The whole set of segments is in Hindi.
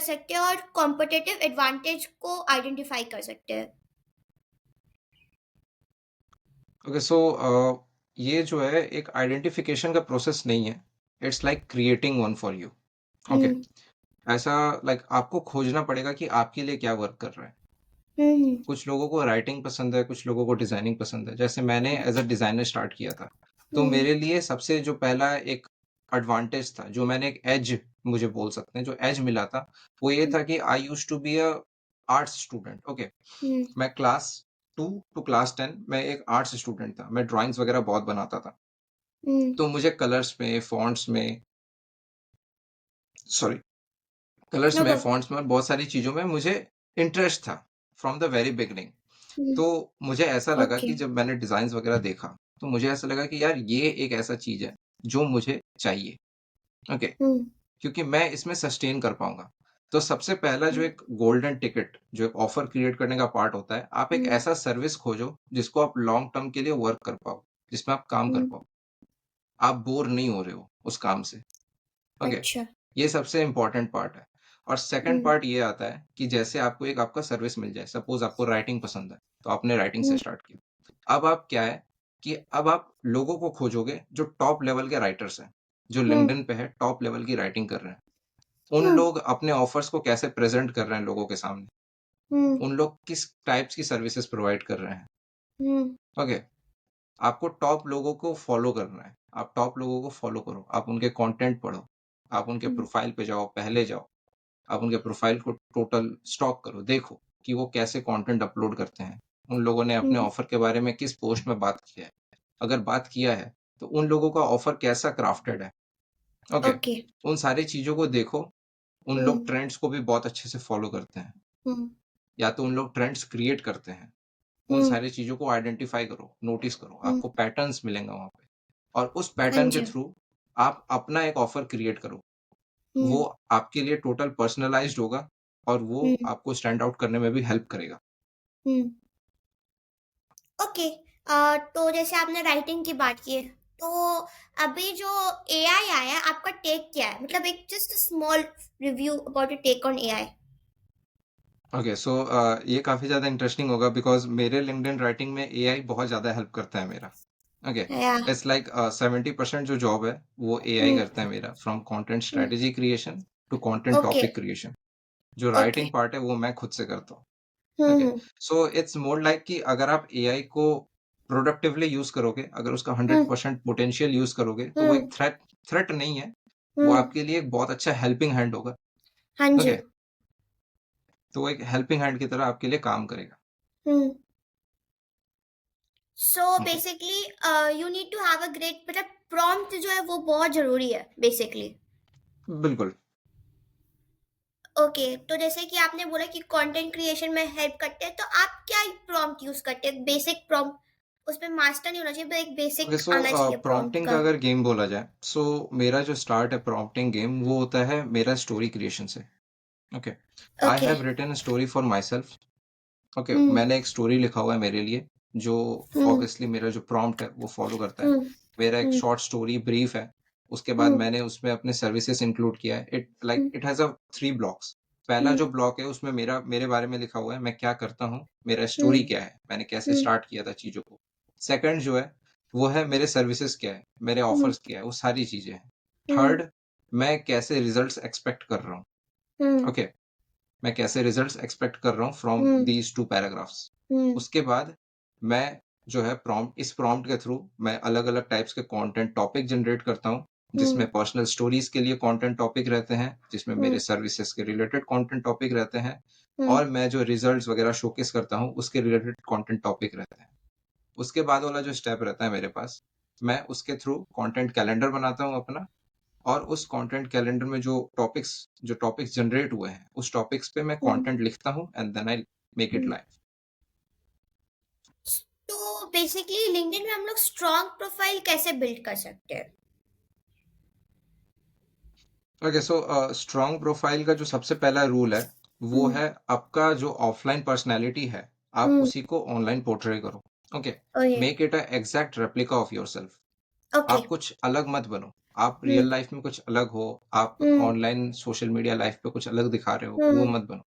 सकते हैं और कॉम्पिटिटिव एडवांटेज को आइडेंटिफाई कर सकते हैं। ओके सो ये जो है एक आइडेंटिफिकेशन का प्रोसेस नहीं है, it's like creating one for you. Okay, hmm. ऐसा लाइक आपको खोजना पड़ेगा कि आपके लिए क्या वर्क कर रहा है। हम्म। कुछ लोगों को राइटिंग पसंद है, कुछ लोगों को डिजाइनिंग पसंद है। जैसे मैंने एज अ डिजाइनर स्टार्ट किया था, तो हम्म। मेरे लिए सबसे जो पहला एक एडवांटेज था, जो मैंने एक एज मुझे बोल सकते हैं, जो एज मिला था, वो ये था कि I use to be a arts student. Okay, hmm. मैं क्लास 2 टू क्लास 10 मैं एक आर्ट्स स्टूडेंट था। मैं ड्राइंग्स वगैरह बहुत बनाता था। हम्म। तो मुझे कलर्स में, फॉन्ट्स में, सॉरी, कलर्स नो में, प्रॉब्लम। फॉन्ट्स में और बहुत सारी चीज़ों में मुझे इंटरेस्ट था फ्रॉम द वेरी बिगिनिंग। तो मुझे ऐसा लगा ओके। कि जब मैंने डिज़ाइन्स वगैरह देखा, तो मुझे ऐसा लगा कि यार ये एक ऐसा चीज़ है जो मुझे चाहिए। ओके, हम्म। क्योंकि मैं इसमें सस्टेन कर पाऊँगा। तो सबसे पहला जो एक गोल्डन टिकट, जो एक ऑफर क्रिएट करने का पार्ट होता है, आप एक हम्म। ऐसा सर्विस खोजो जिसको आप लॉन्ग टर्म के लिए वर्क कर पाओ, जिसमें आप काम कर हम्म। पाओ। आप बोर नहीं हो रहे हो उस काम से। ओके, अच्छा। ये सबसे इम्पोर्टेंट पार्ट है। और सेकंड हम्म। पार्ट ये आता है कि जैसे आपको एक आपका सर्विस मिल जाए, सपोज आपको राइटिंग पसंद है, तो आपने राइटिंग से हम्म। स्टार्ट किया। अब आप क्या है कि अब आप लोगों को खोजोगे जो टॉप लेवल के राइटर्स हैं, जो हम्म। लिंक्डइन पे है, टॉप लेवल की राइटिंग कर रहे हैं। उन हम्म। लोग अपने ऑफर्स को कैसे प्रेजेंट कर रहे हैं लोगों के सामने, हम्म। उन लोग किस टाइप्स की सर्विसेज प्रोवाइड कर रहे हैं। हम्म। ओके, आपको टॉप लोगों को फॉलो करना है। आप टॉप लोगों को फॉलो करो, आप उनके कंटेंट पढ़ो, आप उनके हम्म। प्रोफाइल पे जाओ, पहले जाओ। आप उनके प्रोफाइल को टोटल स्टॉक करो, देखो कि वो कैसे कंटेंट अपलोड करते हैं। उन लोगों ने अपने हम्म। ऑफर के बारे में किस पोस्ट में बात किया है। अगर बात किया है, तो उन लोगों का ऑफर कैसा क्राफ्टेड है। Okay, okay. उन सारी चीज़ों को देखो। उन लोग हम्म। ट्रेंड्स को भी बहुत अच्छे से फॉलो करते हैं, हम्म। या तो उन लोग ट्रेंड्स क्रिएट करते हैं। उन हम्म। सारी चीज़ों को आइडेंटिफ़ाई करो, नोटिस करो, हम्म। आपको पैटर्न्स मिलेंगे वहाँ पे। और उस हाँ पैटर्न के जी। थ्रू आप अपना एक ऑफर क्रिएट करो। वो हम्म। आपके लिए टोटल पर्सनलाइज़्ड होगा और वो हम्म। आपको स्टैंड आउट करने में भी हेल्प करेगा। हम्म। ओके। तो जैसे आपने राइटिंग की बात की है, तो अभी जो एआई आया है, आपका टेक क्या है? मतलब एक just small review about your tech on AI. Okay so ये काफ़ी ज़्यादा इंटरेस्टिंग होगा बिकॉज़ मेरे लिंक्डइन राइटिंग में एआई बहुत ज़्यादा हेल्प करता है मेरा। ओके, या। इट्स लाइक 70% जो जॉब है वो एआई हम्म। करता है मेरा, from content hmm. Strategy creation to content okay. Topic creation. जो ओके। राइटिंग पार्ट है वो मैं खुद से करता हूँ। Okay, hmm. So it's more like कि अगर आप एआई को प्रोडक्टिवली यूज़ करोगे, अगर उसका हम्म। 100% पोटेंशियल यूज़ करोगे, तो वो हम्म। एक थ्रेट नहीं है। वो हम्म। आपके लिए एक बहुत अच्छा हेल्पिंग हैंड होगा। हाँ जी। ओके, तो वो एक हेल्पिंग हैंड की तरह आपके लिए काम करेगा। Hmm. So okay, basically you need to have a great, मतलब प्रॉम्प्ट जो है वो बहुत जरूरी है बेसिकली। बिल्कुल। ओके, तो जैसे कि आपने बोला कि कंटेंट क्रिएशन में हेल्प करते हैं, तो आप क्या प्रॉम्प्ट यूज करते हैं? बेसिक प्रॉम्प्ट, उसमें मास्टर नहीं होना चाहिए, पर एक ओके बेसिक सो आना चाहिए प्रॉम्प्ट प्रॉम्प्टिंग का का। अगर गेम बोला जाए, सो मेरा जो स्टार्ट है प्रॉम्प्टिंग गेम, वो होता है मेरा स्टोरी क्रिएशन से। Okay, I okay. Have written a story for myself. Okay, hmm. मैंने एक स्टोरी लिखा हुआ है मेरे लिए, जो हम्म। ऑब्वियसली मेरा जो प्रॉम्प्ट है वो फॉलो करता है। हम्म। मेरा एक हम्म। शॉर्ट स्टोरी ब्रीफ है। उसके बाद हम्म। मैंने उसमें अपने सर्विसेज इंक्लूड किया है। Hmm. It has a 3 blocks. पहला हम्म। जो ब्लॉक है उसमें मेरे बारे में लिखा हुआ है, मैं क्या करता हूँ, मेरा स्टोरी हम्म। क्या है, मैंने कैसे हम्म। स्टार्ट किया था चीज़ों को। सेकंड जो है, वो है मेरे सर्विसेज क्या है, मेरे हम्म। ऑफर्स क्या है, वो सारी चीज़ें हैं। हम्म। थर्ड, मैं कैसे रिजल्ट्स एक्सपेक्ट कर रहा हूँ। हम्म। ओके, मैं कैसे रिजल्ट्स एक्सपेक्ट कर रहा हूँ from hmm. These 2 paragraphs. Hmm. उसके बाद मैं जो है इस प्रॉम्प्ट के थ्रू मैं अलग-अलग टाइप्स के कंटेंट टॉपिक जनरेट करता हूँ, जिसमें हम्म। पर्सनल स्टोरीज़ के लिए कंटेंट टॉपिक रहते हैं, जिसमें मेरे हम्म। सर्विसेज़ के रिलेटेड कंटेंट टॉपिक रहते हैं, हम्म। और मैं जो रिजल्ट्स वगैरह शोकेस करता हूँ, उसके रिलेटेड कंटेंट टॉपिक रहते हैं। उसके बाद वाला जो स्टेप रहता है मेरे पास, मैं उसके थ्रू कंटेंट कैलेंडर बनाता हूँ अपना, और उस कंटेंट कैलेंडर में जो टॉपिक्स जनरेट हुए हैं, उस टॉपिक्स पे मैं हम्म। कंटेंट लिखता हूँ and then I make it hmm. Live. तो बेसिकली लिंक्डइन में हम लोग स्ट्रॉन्ग प्रोफाइल कैसे बिल्ड कर सकते हैं? ओके सो स्ट्रॉन्ग प्रोफाइल का जो सबसे पहला रूल है, वो हम्म। है आपका जो ऑफलाइन पर्सनैलिटी है, आप हम्म। उसी को ऑनलाइन पोर्ट्रे करो। Okay, okay. Make it a exact replica of yourself. Okay. आप कुछ अलग मत बनो, आप हुँ, रियल लाइफ में कुछ अलग हो, आप हुँ, ऑनलाइन सोशल मीडिया लाइफ पे कुछ अलग दिखा रहे हो, वो हुँ, मत बनो।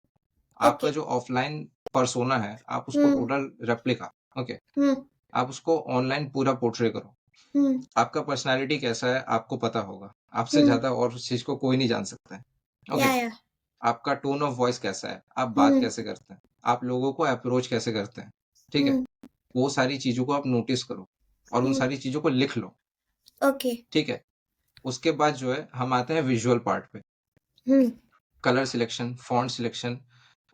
ओके, आपका जो ऑफलाइन पर्सोना है, आप उसको हुँ, टोटल रेप्लिका, ओके, हुँ, आप उसको ऑनलाइन पूरा पोर्ट्रे करो। हुँ, आपका पर्सनैलिटी कैसा है, आपको पता होगा। आपसे हुँ, ज़्यादा और उस चीज़ को कोई नहीं जान सकता है, ओके। या, आपका टोन ऑफ वॉइस कैसा है, आप बात हुँ, कैसे करते हैं, आप लोगों को अप्रोच कैसे करते हैं, ठीक है? हुँ, वो सारी चीज़ों को आप नोटिस करो और उन हुँ, सारी चीज़ों को लिख लो, ओके, ठीक है? उसके बाद जो है हम आते हैं विजुअल पार्ट पे। हुँ, कलर सिलेक्शन, फॉन्ट सिलेक्शन,